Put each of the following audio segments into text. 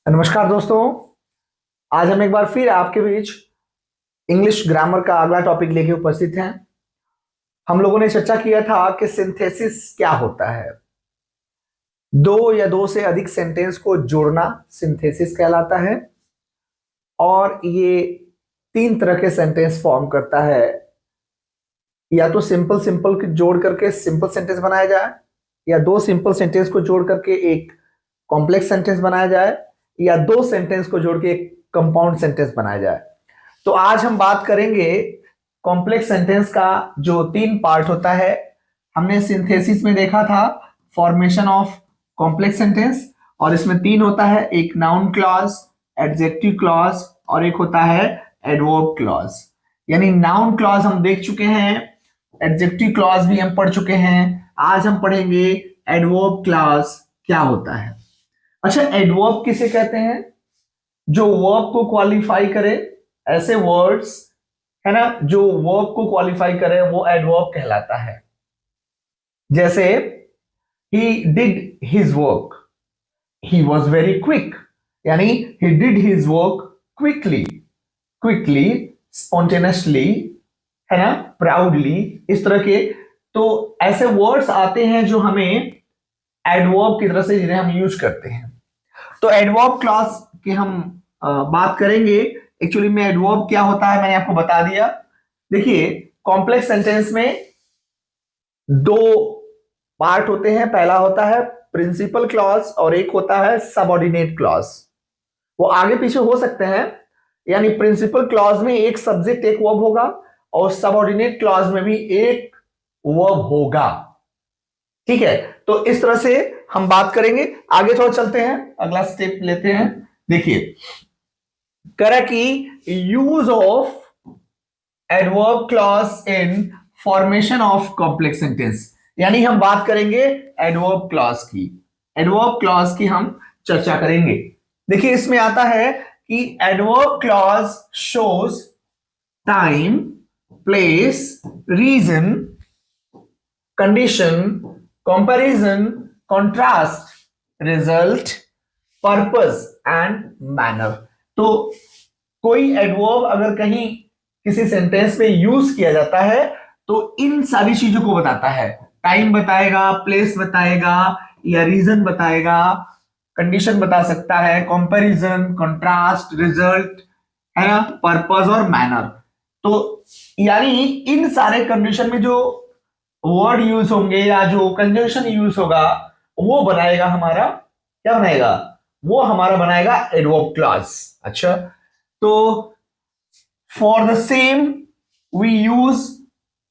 नमस्कार दोस्तों। आज हम एक बार फिर आपके बीच इंग्लिश ग्रामर का अगला टॉपिक लेके उपस्थित हैं। हम लोगों ने चर्चा किया था कि सिंथेसिस क्या होता है। दो या दो से अधिक सेंटेंस को जोड़ना सिंथेसिस कहलाता है और ये तीन तरह के सेंटेंस फॉर्म करता है। या तो सिंपल सिंपल जोड़ करके सिंपल सेंटेंस बनाया जाए, या दो सिंपल सेंटेंस को जोड़ करके एक कॉम्प्लेक्स सेंटेंस बनाया जाए, या दो सेंटेंस को जोड़ के एक कंपाउंड सेंटेंस बनाया जाए। तो आज हम बात करेंगे कॉम्प्लेक्स सेंटेंस का, जो तीन पार्ट होता है। हमने सिंथेसिस में देखा था फॉर्मेशन ऑफ कॉम्प्लेक्स सेंटेंस, और इसमें तीन होता है, एक नाउन क्लॉज, एडजेक्टिव क्लॉज और एक होता है एडवर्ब क्लॉज। यानी नाउन क्लॉज हम देख चुके हैं, एडजेक्टिव क्लॉज भी हम पढ़ चुके हैं। आज हम पढ़ेंगे एडवर्ब क्लॉज क्या होता है। अच्छा, एडवर्ब किसे कहते हैं? जो वर्ब को क्वालिफाई करे, ऐसे वर्ड्स है ना, जो वर्ब को क्वालिफाई करे वो एडवर्ब कहलाता है। जैसे he did his work, he was very quick, यानी he did his work quickly, spontaneously, है ना, proudly, इस तरह के। तो ऐसे वर्ड्स आते हैं जो हमें एडवर्ब की तरह से जिन्हें हम यूज करते हैं। तो एडवर्ब क्लॉज की हम बात करेंगे। एक्चुअली में एडवर्ब क्या होता है मैंने आपको बता दिया। देखिए, कॉम्प्लेक्स सेंटेंस में दो पार्ट होते हैं। पहला होता है प्रिंसिपल क्लॉज और एक होता है सबऑर्डिनेट क्लॉज। वो आगे पीछे हो सकते हैं, यानी प्रिंसिपल क्लॉज में एक सब्जेक्ट एक वर्ब होगा और सबऑर्डिनेट क्लॉज में भी एक वर्ब होगा। ठीक है, तो इस तरह से हम बात करेंगे। आगे थोड़ा चलते हैं, अगला स्टेप लेते हैं। देखिए, करें कि use of adverb clause in formation of complex sentence, यानी हम बात करेंगे एडवर्ब क्लॉज की। एडवर्ब क्लॉज की हम चर्चा करेंगे। देखिए, इसमें आता है कि adverb clause shows time, place, reason, condition, comparison, contrast, result, purpose and manner. तो कोई एडवर्ब अगर कहीं किसी सेंटेंस में यूज किया जाता है तो इन सारी चीजों को बताता है। टाइम बताएगा, प्लेस बताएगा, या रीजन बताएगा, कंडीशन बता सकता है, कंपैरिजन, कंट्रास्ट, रिजल्ट, है ना, पर्पस और मैनर। तो यानी इन सारे कंडीशन में जो वर्ड यूज होंगे या जो कंजंक्शन यूज होगा वो बनाएगा हमारा, क्या बनाएगा? वो हमारा बनाएगा एडवर्ब क्लॉज। अच्छा, तो for the same we use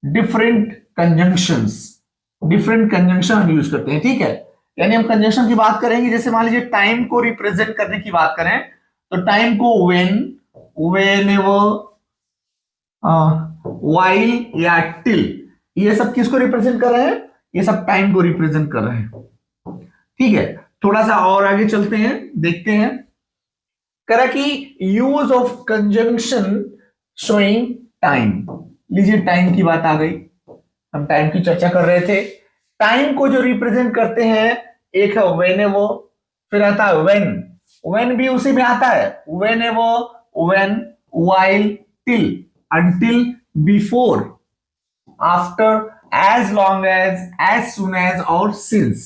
different conjunctions. Different conjunction हम यूज करते हैं, ठीक है। यानी हम कंजंक्शन की बात करेंगे, जैसे मान लीजिए टाइम को रिप्रेजेंट करने की बात करें तो टाइम को व्हेन, व्हेनेवर, व्हाइल या टिल, ये सब किसको रिप्रेजेंट कर रहे हैं? ये सब टाइम को रिप्रेजेंट कर रहे हैं, ठीक है। थोड़ा सा और आगे चलते हैं, देखते हैं। करा कि use of conjunction showing time. लीजिए, टाइम की बात आ गई, हम टाइम की चर्चा कर रहे थे। टाइम को जो रिप्रेजेंट करते हैं, एक है व्हेनेवर, फिर आता है व्हेन भी उसी में आता है, whenever, when, while, till, until, before, after, as long as soon as और since।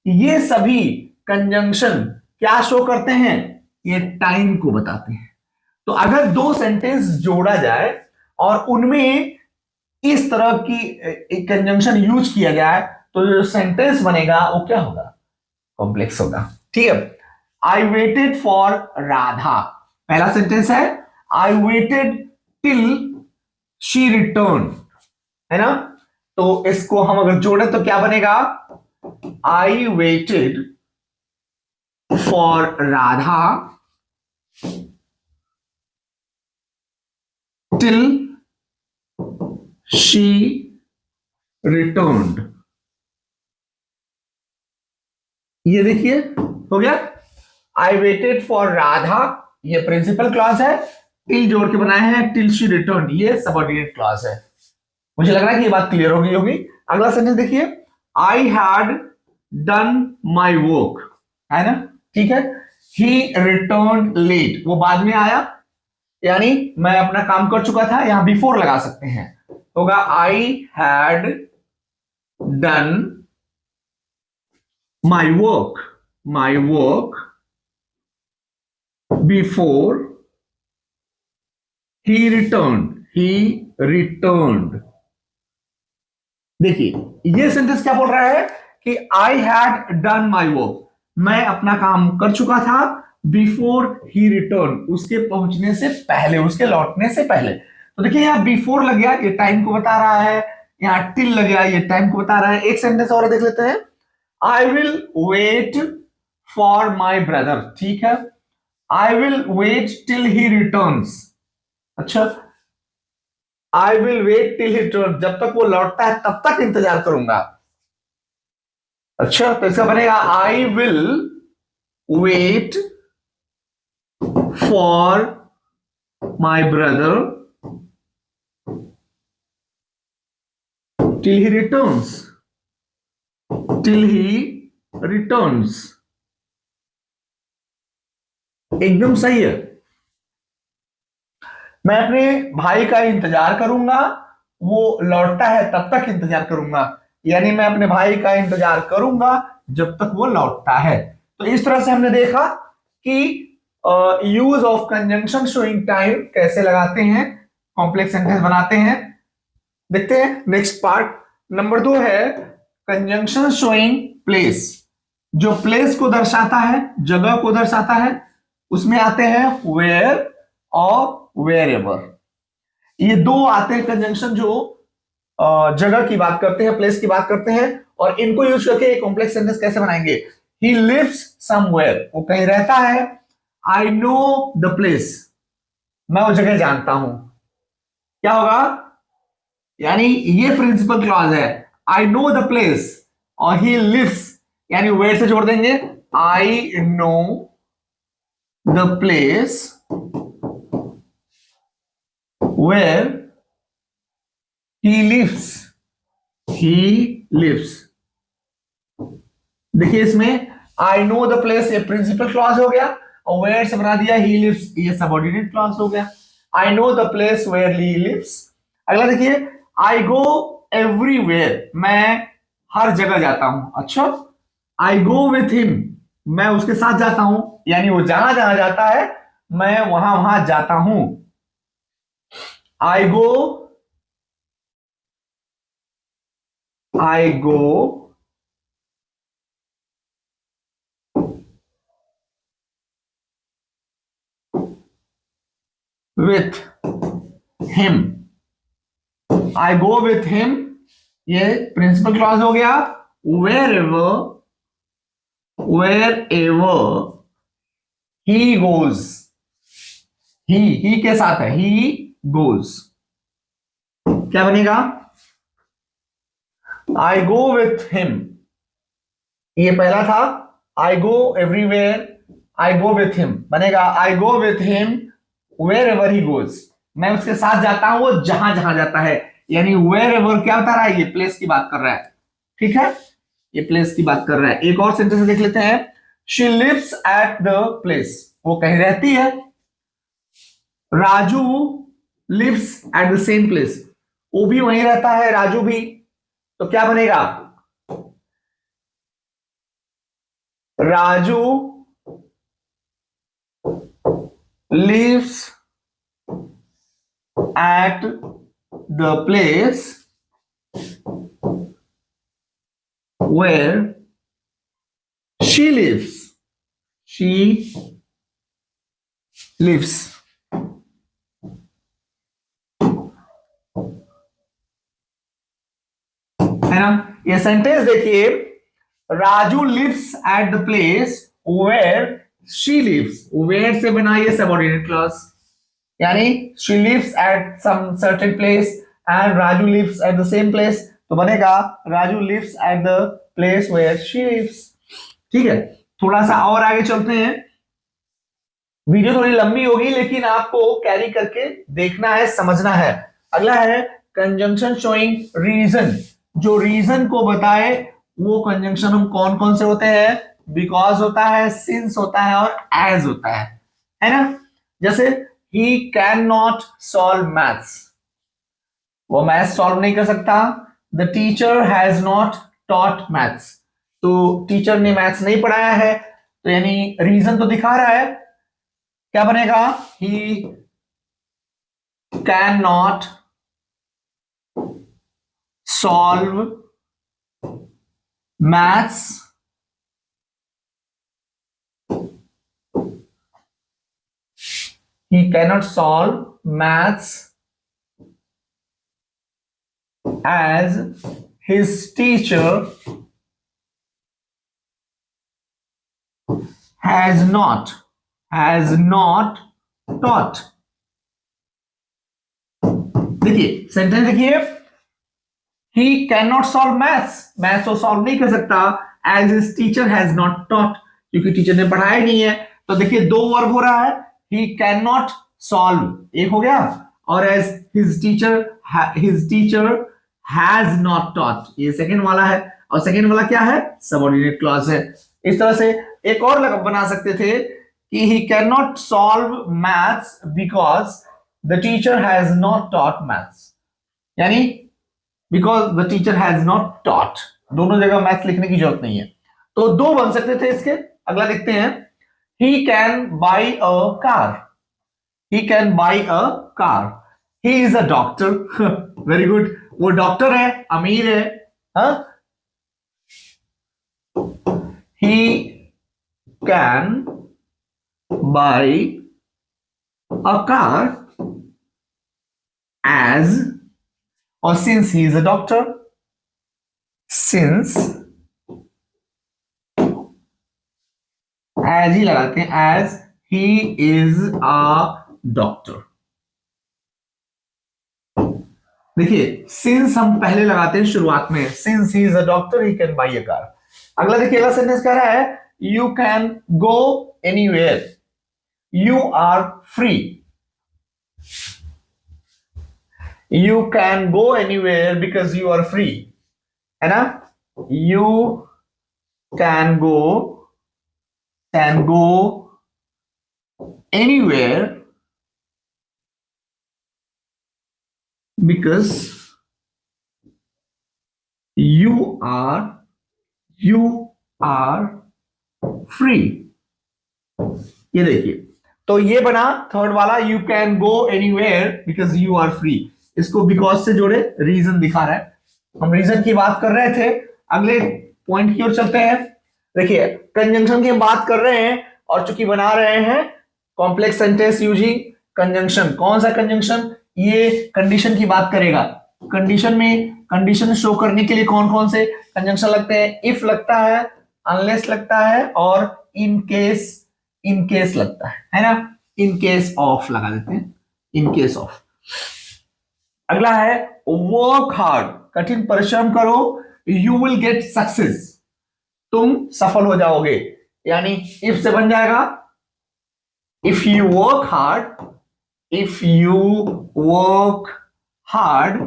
ये सभी कंजंक्शन क्या शो करते हैं? ये टाइम को बताते हैं। तो अगर दो सेंटेंस जोड़ा जाए और उनमें इस तरह की कंजंक्शन यूज किया जाए तो जो सेंटेंस बनेगा वो क्या होगा? कॉम्प्लेक्स होगा, ठीक है। आई वेटेड फॉर राधा, पहला सेंटेंस है I waited till she return, है ना। तो इसको हम अगर जोड़े तो क्या बनेगा? I waited for Radha till she returned. ये देखिए, हो गया। आई वेटेड फॉर राधा, ये प्रिंसिपल क्लॉज है, टिल जोड़ के बनाए हैं, टिल शी रिटर्न ये सबऑर्डिनेट क्लॉज है। मुझे लग रहा है कि ये बात क्लियर हो गई होगी। अगला सेंटेंस देखिए, I had done my work, है ना, ठीक है। ही रिटर्न लेट, वो बाद में आया, यानी मैं अपना काम कर चुका था, यहां बिफोर लगा सकते हैं, होगा I had done my work before he returned. देखिए ये सेंटेंस क्या बोल रहा है कि I had done my work, मैं अपना काम कर चुका था, बिफोर ही रिटर्न, उसके पहुंचने से पहले, उसके लौटने से पहले। तो देखिए यहां बिफोर लग गया, ये टाइम को बता रहा है, यहां टिल लग गया, ये टाइम को बता रहा है। एक सेंटेंस और देख लेते हैं, I will wait for my brother, ठीक है, I will wait till he returns. अच्छा, I will wait till he return, जब तक वो लौटता है तब तक इंतजार करूंगा। अच्छा, तो इसका बनेगा I will wait for my brother till he returns, एकदम सही है। मैं अपने भाई का इंतजार करूंगा, वो लौटता है तब तक इंतजार करूंगा, यानी मैं अपने भाई का इंतजार करूंगा जब तक वो लौटता है। तो इस तरह से हमने देखा कि use of conjunction showing time कैसे लगाते हैं, कॉम्प्लेक्स सेंटेंस बनाते हैं। देखते हैं नेक्स्ट पार्ट। नंबर 2 है कंजंक्शन शोइंग प्लेस, जो प्लेस को दर्शाता है, जगह को दर्शाता है, उसमें आते हैं वेयर और वेयर एवर। ये दो आते हैं कंजंक्शन जो जगह की बात करते हैं, प्लेस की बात करते हैं, और इनको यूज करके कॉम्प्लेक्स सेंटेंस कैसे बनाएंगे। ही लिव्स समवेयर, वो कहीं रहता है। आई नो द प्लेस, मैं वो जगह जानता हूं। क्या होगा, यानी ये प्रिंसिपल क्लॉज है, आई नो द प्लेस, और ही लिव्स, यानी वेयर से जोड़ देंगे, I know the place where he lives। देखिए इसमें I know the place ये प्रिंसिपल क्लॉज हो गया, और where से बना दिया he lives, ये सबऑर्डिनेट क्लॉज हो गया। I know the place where he lives। अगला देखिए, I go everywhere, मैं हर जगह जाता हूं। अच्छा, I go with him, मैं उसके साथ जाता हूं, यानी वो जहां जहां जाता है मैं वहां वहां जाता हूं। I go with him, I go with him, ये प्रिंसिपल क्लॉज हो गया। wherever he goes, ही के साथ है, he goes, क्या बनेगा, I go with him, ये पहला था, I go everywhere, I go with him बनेगा I go with him wherever he goes, मैं उसके साथ जाता हूं वो जहां जहां जाता है, यानी wherever क्या बता रहा है, ये प्लेस की बात कर रहा है, ठीक है, ये प्लेस की बात कर रहा है। एक और सेंटेंस देख लेते हैं, she lives at the place, वो कहीं रहती है। Raju lives at the same place, वो भी वहीं रहता है, राजू भी, तो क्या बनेगा, Raju lives at the place where she lives, है ना। ये सेंटेंस देखिए, Raju lives at the place where she lives, where से बना ये सबऑर्डिनेट क्लॉज, यानी she lives at some certain place and Raju lives at the same place, तो बनेगा Raju lives at the place where she lives. ठीक है, थोड़ा सा और आगे चलते हैं, वीडियो थोड़ी लंबी होगी लेकिन आपको कैरी करके देखना है, समझना है। अगला है कंजंक्शन शोइंग रीजन, जो रीजन को बताए वो कंजंक्शन हम कौन कौन से होते हैं, बिकॉज होता है, सिंस होता है और एज होता है ना। जैसे he can not solve maths, वो मैथ्स सॉल्व नहीं कर सकता। The teacher has not taught maths, तो टीचर ने मैथ्स नहीं पढ़ाया है, तो यानी रीजन तो दिखा रहा है। क्या बनेगा? He can not solve maths he cannot solve maths as his teacher has not taught। देखिए सेंटेंस देखिए, he cannot solve मैथ्स तो सॉल्व नहीं कर सकता, as his teacher has not taught, क्योंकि टीचर ने पढ़ाया नहीं है। तो देखिए दो वर्ब हो रहा है, he cannot solve एक हो गया, और as his teacher has not taught ये सेकंड वाला है, और सेकंड वाला क्या है? सबऑर्डिनेट क्लॉज है। इस तरह से एक और लगा बना सकते थे कि he cannot solve maths because the teacher has not taught maths, यानी because the teacher has not taught, दोनों जगह मैथ्स लिखने की जरूरत नहीं है। तो दो बन सकते थे इसके। अगला देखते हैं, he can buy a car, he can buy a car, he is a doctor very good, वो डॉक्टर है, अमीर है, हाँ? he can buy a car as, और since he is a doctor, since as ही लगाते हैं, as he is a doctor। देखिए since हम पहले लगाते हैं शुरुआत में, since he is a doctor he can buy a car। अगला देखिए, अगला सेंटेंस कह रहा है you can go anywhere, you are free, you can go anywhere because you are free, है ना? you can go anywhere because you are free। ये देखिए, तो ये बना थर्ड वाला, you can go anywhere because you are free. इसको because से जोड़े, रीजन दिखा रहा है। हम रीजन की बात कर रहे थे, अगले पॉइंट की ओर चलते हैं। देखिए कंजंक्शन की हम बात कर रहे हैं, और चूंकि बना रहे हैं कॉम्प्लेक्स सेंटेंस यूजिंग कंजंक्शन। कौन सा कंजंक्शन? ये कंडीशन की बात करेगा। कंडीशन में कंडीशन शो करने के लिए कौन कौन से कंजंक्शन लगते हैं? इफ लगता है, अनलेस लगता है, और इन केस लगता है ना? इन केस ऑफ लगा देते हैं, इन केस ऑफ। अगला है वर्क हार्ड, कठिन परिश्रम करो, यू विल गेट सक्सेस, तुम सफल हो जाओगे। यानी इफ से बन जाएगा, if you work hard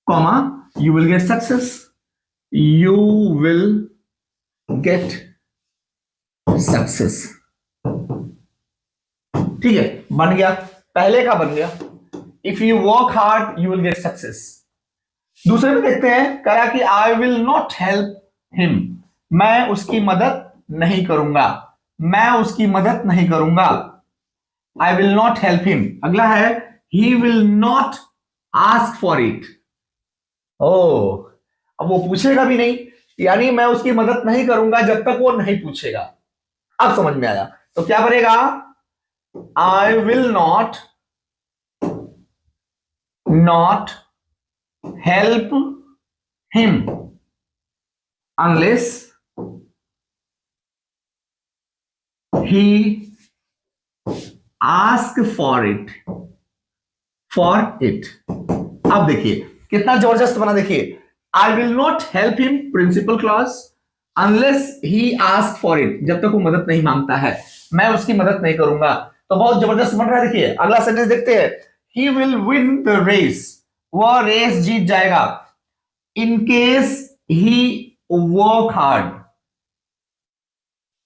comma you will get success, you will get success. ठीक है, बन गया, पहले का बन गया, if you work hard you will get success. दूसरे में देखते हैं, कहा कि आई विल नॉट हेल्प हिम, मैं उसकी मदद नहीं करूंगा, मैं उसकी मदद नहीं करूंगा। I will not help him. अगला है he will not ask for it. ओ, अब वो पूछेगा भी नहीं, यानी मैं उसकी मदद नहीं करूंगा जब तक वो नहीं पूछेगा। अब समझ में आया, तो क्या बनेगा? I will not help him unless he ask for it। अब देखिए कितना जबरदस्त बना। देखिए I will not help him, principal clause, unless he ask for it, जब तक वो मदद नहीं मांगता है मैं उसकी मदद नहीं करूंगा। तो बहुत जबरदस्त बन रहा है। देखिए अगला सेंटेंस देखते हैं, he will win the race, वह रेस जीत जाएगा, in case he work hard,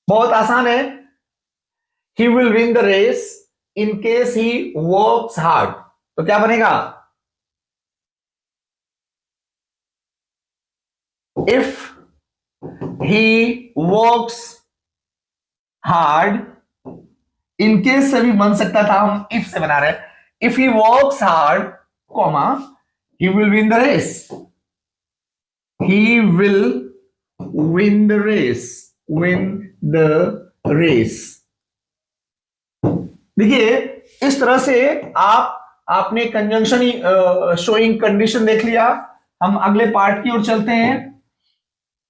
बहुत आसान है। He will win the race in case he works hard, तो क्या बनेगा? If he works hard, in case से भी बन सकता था, हम इफ से बना रहे हैं। If he works hard, comma, he will win the race. He will win the race. Win the race. देखिए, इस तरह से आपने कंजंक्शन शोइंग कंडीशन देख लिया। हम अगले पार्ट की ओर चलते हैं।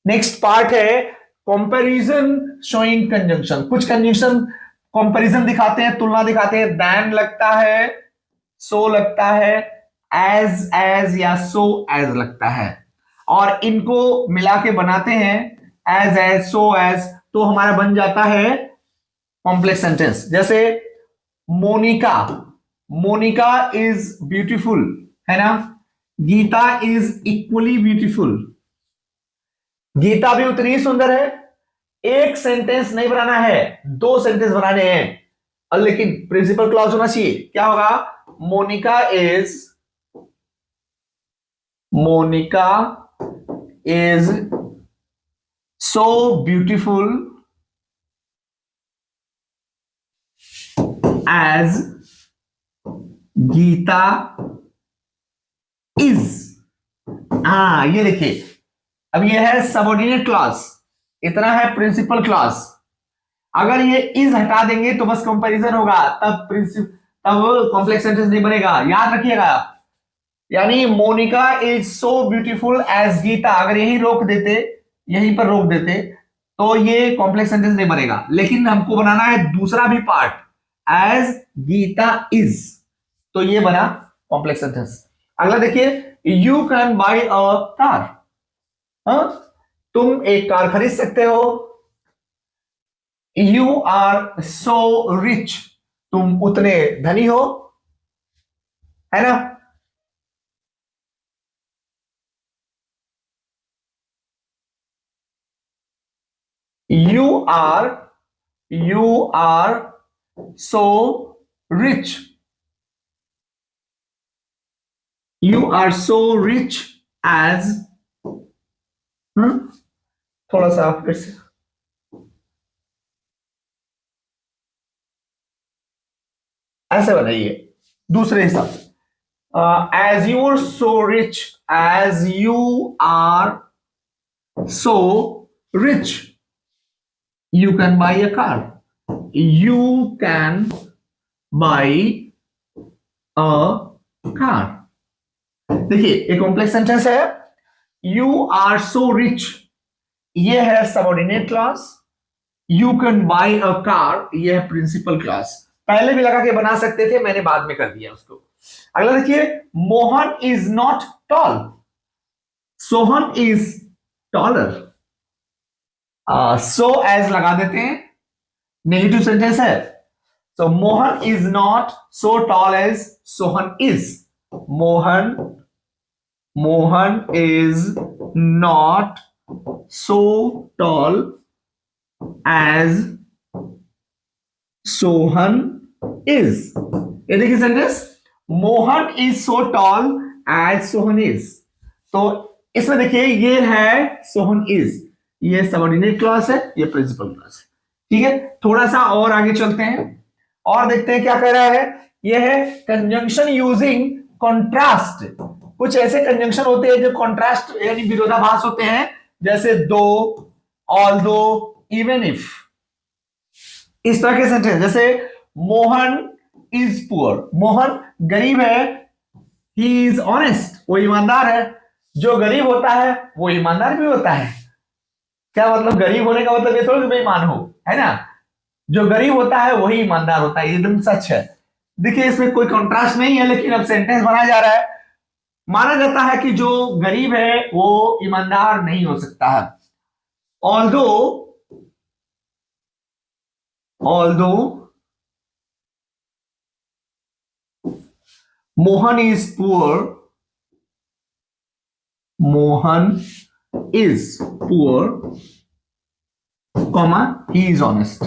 नेक्स्ट पार्ट है कंपैरिजन शोइंग कंजंक्शन। कुछ कंजंक्शन कंपैरिजन दिखाते हैं, तुलना दिखाते हैं। दैन लगता है, सो लगता है, एज या सो एज लगता है, और इनको मिला के बनाते हैं एज सो एज, तो हमारा बन जाता है कॉम्प्लेक्स सेंटेंस। जैसे मोनिका, मोनिका इज ब्यूटीफुल, है ना। Gita is equally beautiful, Gita भी उतनी ही सुंदर है। एक सेंटेंस नहीं बनाना है, दो सेंटेंस बनाने हैं, और लेकिन प्रिंसिपल क्लॉज होना चाहिए। क्या होगा? Monica is so beautiful as Gita is. ये देखिए, अब ये है सबऑर्डिनेट क्लॉज, इतना है प्रिंसिपल क्लॉज। अगर ये इज हटा देंगे तो बस कंपैरिजन होगा, तब कॉम्प्लेक्स सेंटेंस नहीं बनेगा, याद रखिएगा। यानी Monica is so beautiful as Gita, अगर यही रोक देते, यहीं पर रोक देते, तो ये कॉम्प्लेक्स सेंटेंस नहीं बनेगा। लेकिन हमको बनाना है दूसरा भी पार्ट, एज गीता इज, तो ये बना कॉम्प्लेक्स सेंटेंस। अगला देखिए, you can buy a car. तुम एक कार खरीद सकते हो। यू आर सो रिच, तुम उतने धनी हो, है ना। You are so rich, you are so rich as, थोड़ा सा फिर से, ऐसे बनाइए दूसरे हिसाब से। As you are so rich, as you are so rich, you can buy a car. You can buy a car. देखिए, एक कॉम्प्लेक्स सेंटेंस है। You are so rich, ये है subordinate clause. You can buy a car, ये है principal clause. पहले भी लगा के बना सकते थे, मैंने बाद में कर दिया उसको। अगला देखिए, Mohan is not tall, Sohan is taller. So as लगा देते हैं, नेगेटिव सेंटेंस है। So Mohan is not so tall as Sohan is. Mohan is not so tall as Sohan is. ये देखिए sentence, Mohan is so tall as Sohan is. तो इसमें देखिए, ये है सोहन इज, ये सबऑर्डिनेट क्लॉज है, ये प्रिंसिपल क्लॉज है। ठीक है, थोड़ा सा और आगे चलते हैं और देखते हैं क्या कह रहा है। ये है कंजंक्शन यूजिंग कॉन्ट्रास्ट। कुछ ऐसे कंजंक्शन होते हैं जो कॉन्ट्रास्ट यानी विरोधाभास होते हैं, जैसे दो, ऑल्दो, इवन इफ, इस तरह के सेंटेंस। जैसे मोहन इज पुअर, मोहन गरीब है। ही इज ऑनेस्ट, वो ईमानदार है। जो गरीब होता है वो ईमानदार भी होता है। क्या मतलब? गरीब होने का मतलब ये थोड़ा बेईमान हो, है ना। जो गरीब होता है वही ईमानदार होता है, एकदम सच है। देखिए, इसमें कोई कॉन्ट्रास्ट नहीं है, लेकिन अब सेंटेंस बनाया जा रहा है। माना जाता है कि जो गरीब है वो ईमानदार नहीं हो सकता है। Although Mohan is poor, Mohan is poor, comma he is honest,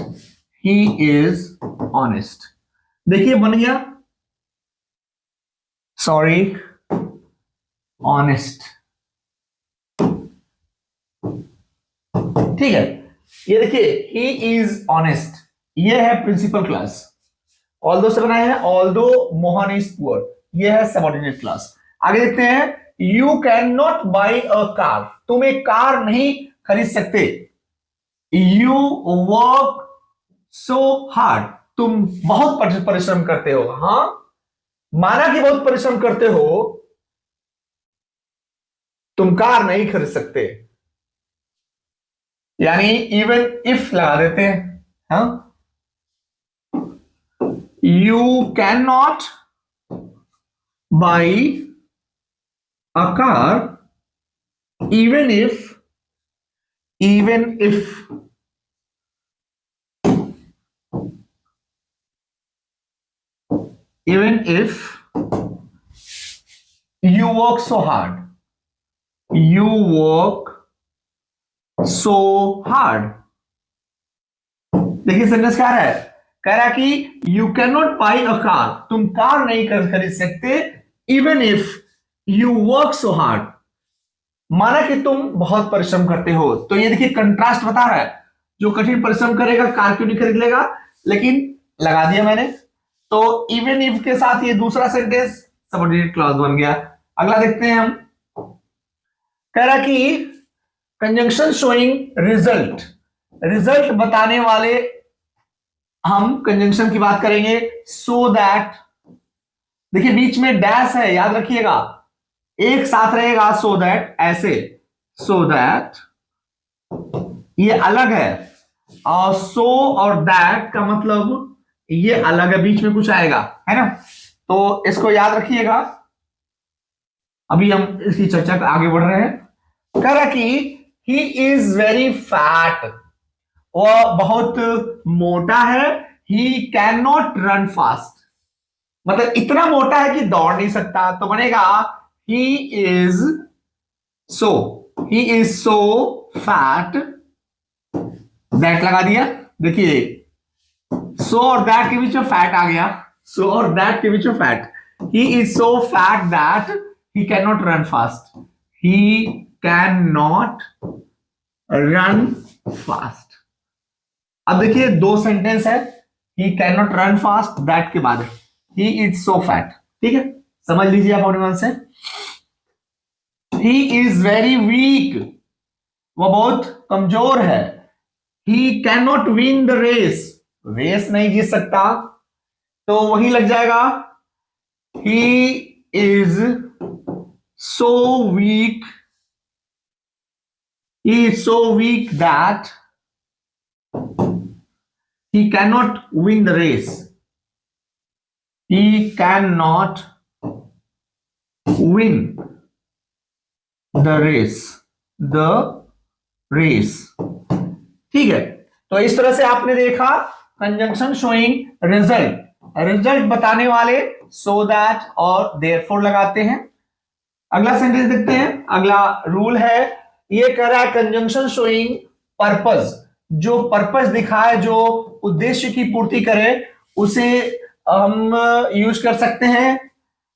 he is honest. देखिए बन गया, सॉरी, ऑनेस्ट। ठीक है, ये देखिए ही इज ऑनेस्ट, ये है प्रिंसिपल क्लास। ऑल्दो से बनाए हैं, ऑल्दो मोहन इज पुअर, ये है सबऑर्डिनेट क्लास। आगे देखते हैं, you can not by a car, तुम एक कार नहीं खरीद सकते। यू वर्क सो हार्ड, तुम बहुत परिश्रम करते हो। हाँ, माना कि बहुत परिश्रम करते हो, तुम कार नहीं खरीद सकते, यानी इवन इफ लगा देते हैं। हाँ, you can not by a car even if you work so hard, you work so hard। देखिए सेंटेंस क्या है, कह रहा है कि you can not by a car, तुम कार नहीं खरीद सकते, even if you work so hard, माना कि तुम बहुत परिश्रम करते हो। तो ये देखिए कंट्रास्ट बता रहा है, जो कठिन परिश्रम करेगा कार क्यों नहीं खरीद लेगा, लेकिन लगा दिया मैंने। तो इवन इफ के साथ ये दूसरा सेंटेंस सबऑर्डिनेट क्लॉज बन गया। अगला देखते हैं हम, कह रहा कि कंजंक्शन शोइंग रिजल्ट, रिजल्ट बताने वाले हम कंजंक्शन की बात करेंगे। सो दैट, देखिए बीच में डैश है, याद रखिएगा, एक साथ रहेगा सो दैट, ऐसे सो दैट, ये अलग है, और सो और दैट का मतलब ये अलग है, बीच में कुछ आएगा, है ना। तो इसको याद रखिएगा। अभी हम इसकी चर्चा आगे बढ़ रहे हैं। कह रहा कि ही इज वेरी फैट, वह बहुत मोटा है। He can not run fast, मतलब इतना मोटा है कि दौड़ नहीं सकता, तो बनेगा he is so fat that लगा दिया। देखिए so और that के बीच में फैट आ गया, so और that के बीच में fat. he is so fat that he cannot run fast, he cannot run fast। अब देखिए दो सेंटेंस है, he cannot run fast, that के बाद he is so fat। ठीक है, समझ लीजिए आप अपने मन से। He is very weak, वह बहुत कमजोर है। He cannot win the race, race नहीं जीत सकता, तो वही लग जाएगा। He is so weak, he is so weak that he cannot win the race, he cannot win the race। ठीक है, तो इस तरह से आपने देखा कंजंक्शन शोइंग रिजल्ट, रिजल्ट बताने वाले सो दैट और देयरफॉर लगाते हैं। अगला सेंटेंस देखते हैं। अगला रूल है, ये कह रहा है कंजंक्शन शोइंग पर्पस, जो पर्पस दिखाए, जो उद्देश्य की पूर्ति करे, उसे हम यूज कर सकते हैं।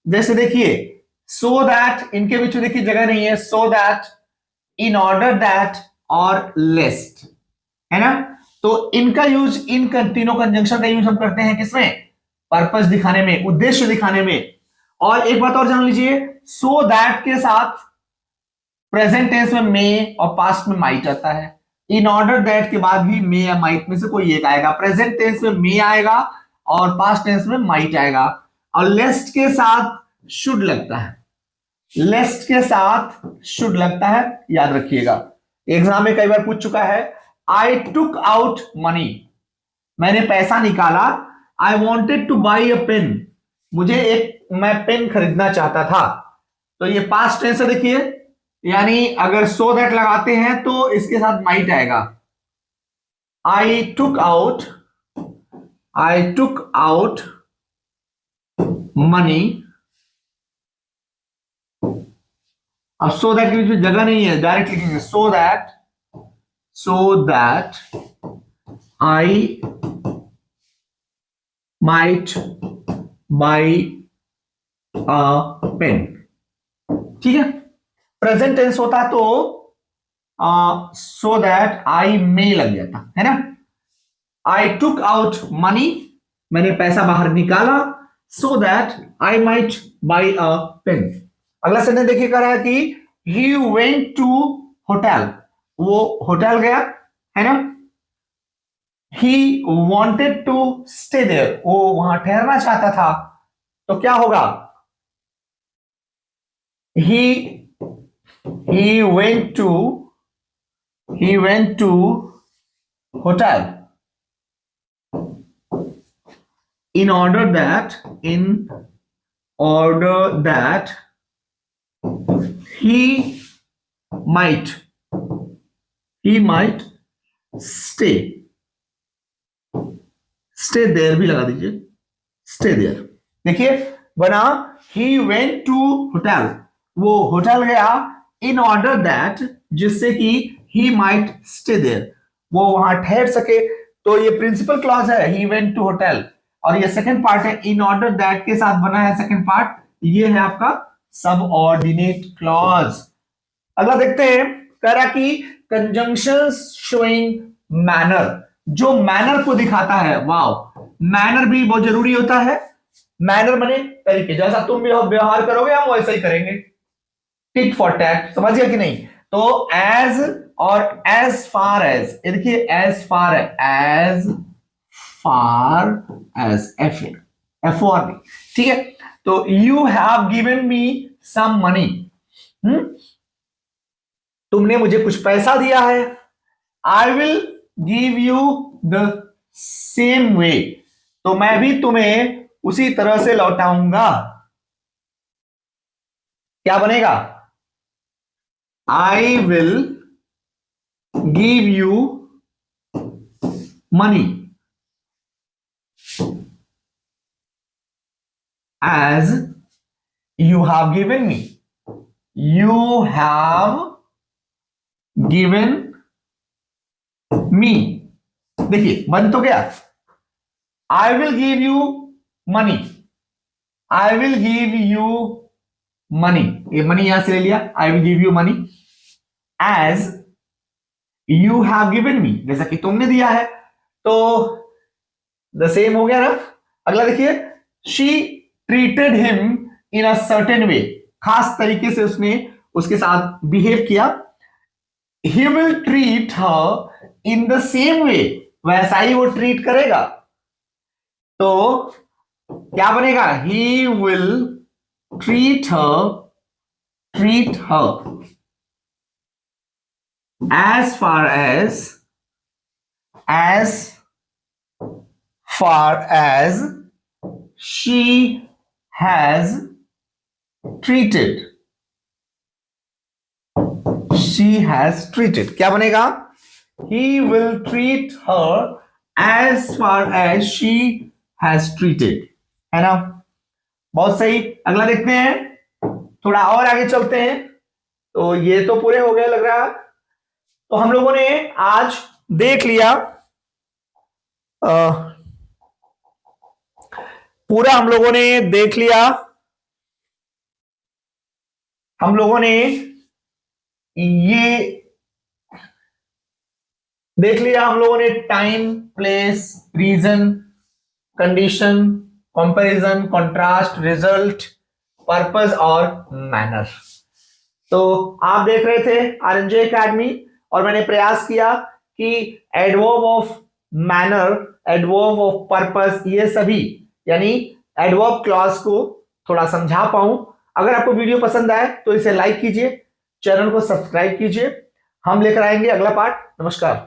जैसे देखिए सो दैट, इनके बीच में देखिए जगह नहीं है, so that, in order that और लेस्ट, है ना। तो इनका यूज, इन तीनों कंजंक्शन का यूज हम करते हैं किसमें, पर्पस दिखाने में, उद्देश्य दिखाने में। और एक बात और जान लीजिए, सो दैट के साथ प्रेजेंट टेंस में मे और पास्ट में माइट आता है। इन ऑर्डर दैट के बाद भी मे या माइट में से कोई एक आएगा। प्रेजेंट टेंस में मे आएगा और पास्ट टेंस में माइट आएगा। और लेस्ट के साथ शुड लगता है, लेस्ट के साथ शुड लगता है, याद रखिएगा। एग्जाम में कई बार पूछ चुका है, आई टुक आउट मनी, मैंने पैसा निकाला। I wanted to buy a pen, मुझे मैं पेन खरीदना चाहता था। तो ये पास्ट टेंस है, देखिए, यानी अगर सो दैट लगाते हैं तो इसके साथ माइट आएगा। आई टुक आउट मनी। अब सो दैट के बीच में जगह नहीं है, डायरेक्ट लिखेंगे so that so that I might buy a pen। ठीक है, प्रेजेंट टेंस होता तो so that I may लग जाता है ना। I took out money, मैंने पैसा बाहर निकाला, so that I might buy a pen। अगला सेंटेंस देखिए कह रहा है कि he went to hotel, वो होटल गया है ना। he wanted to stay there, वो वहां ठहरना चाहता था, तो क्या होगा, he went to hotel in order that he might stay there भी लगा दीजिए, stay there। देखिए बना he went to hotel, वो होटल गया, in order that, जिससे कि he might stay there, वो वहां ठहर सके। तो ये प्रिंसिपल क्लॉज है he went to hotel, और ये सेकंड पार्ट है in order that के साथ बना है सेकंड पार्ट, ये है आपका सबऑर्डिनेट क्लॉज। अगला देखते हैं, कह रहा कि कंजंक्शंस शोइंग मैनर, जो मैनर को दिखाता है। वाओ, मैनर भी बहुत जरूरी होता है। मैनर माने तरीके, जैसा तुम व्यवहार करोगे हम वैसा ही करेंगे, टिट फॉर टैट, समझ गया कि नहीं। तो एज और एज फार एज, ये देखिए एज फार है, as far as, F O R नहीं, ठीक है। तो you have given me some money, तुमने मुझे कुछ पैसा दिया है। I will give you the same way, तो मैं भी तुम्हें उसी तरह से लौटाऊंगा। क्या बनेगा, I will give you money as you have given me, you have given me। देखिए बन तो गया, I will give you money, I will give you money, ये मनी यहां से ले लिया, I will give you money as you have given me, जैसा कि तुमने दिया है, तो द सेम हो गया ना। अगला देखिए, she treated him in a certain way, खास तरीके से उसने उसके साथ बिहेव किया। he will treat her in the same way, वैसा ही वो ट्रीट करेगा। तो क्या बनेगा, he will treat her as far as she has treated, क्या बनेगा, he will treat her as far as she has treated, है ना। बहुत सही। अगला देखते हैं, थोड़ा और आगे चलते हैं। तो ये तो पूरे हो गए लग रहा। तो हम लोगों ने आज देख लिया, पूरा हम लोगों ने देख लिया, हम लोगों ने ये देख लिया, हम लोगों ने time, place, reason, condition, comparison, contrast, result, purpose और मैनर। तो आप देख रहे थे आरएनजे एकेडमी, और मैंने प्रयास किया कि adverb of manner, adverb of purpose, ये सभी यानी एडवर्ब क्लॉज को थोड़ा समझा पाऊं। अगर आपको वीडियो पसंद आए तो इसे लाइक कीजिए, चैनल को सब्सक्राइब कीजिए। हम लेकर आएंगे अगला पार्ट। नमस्कार।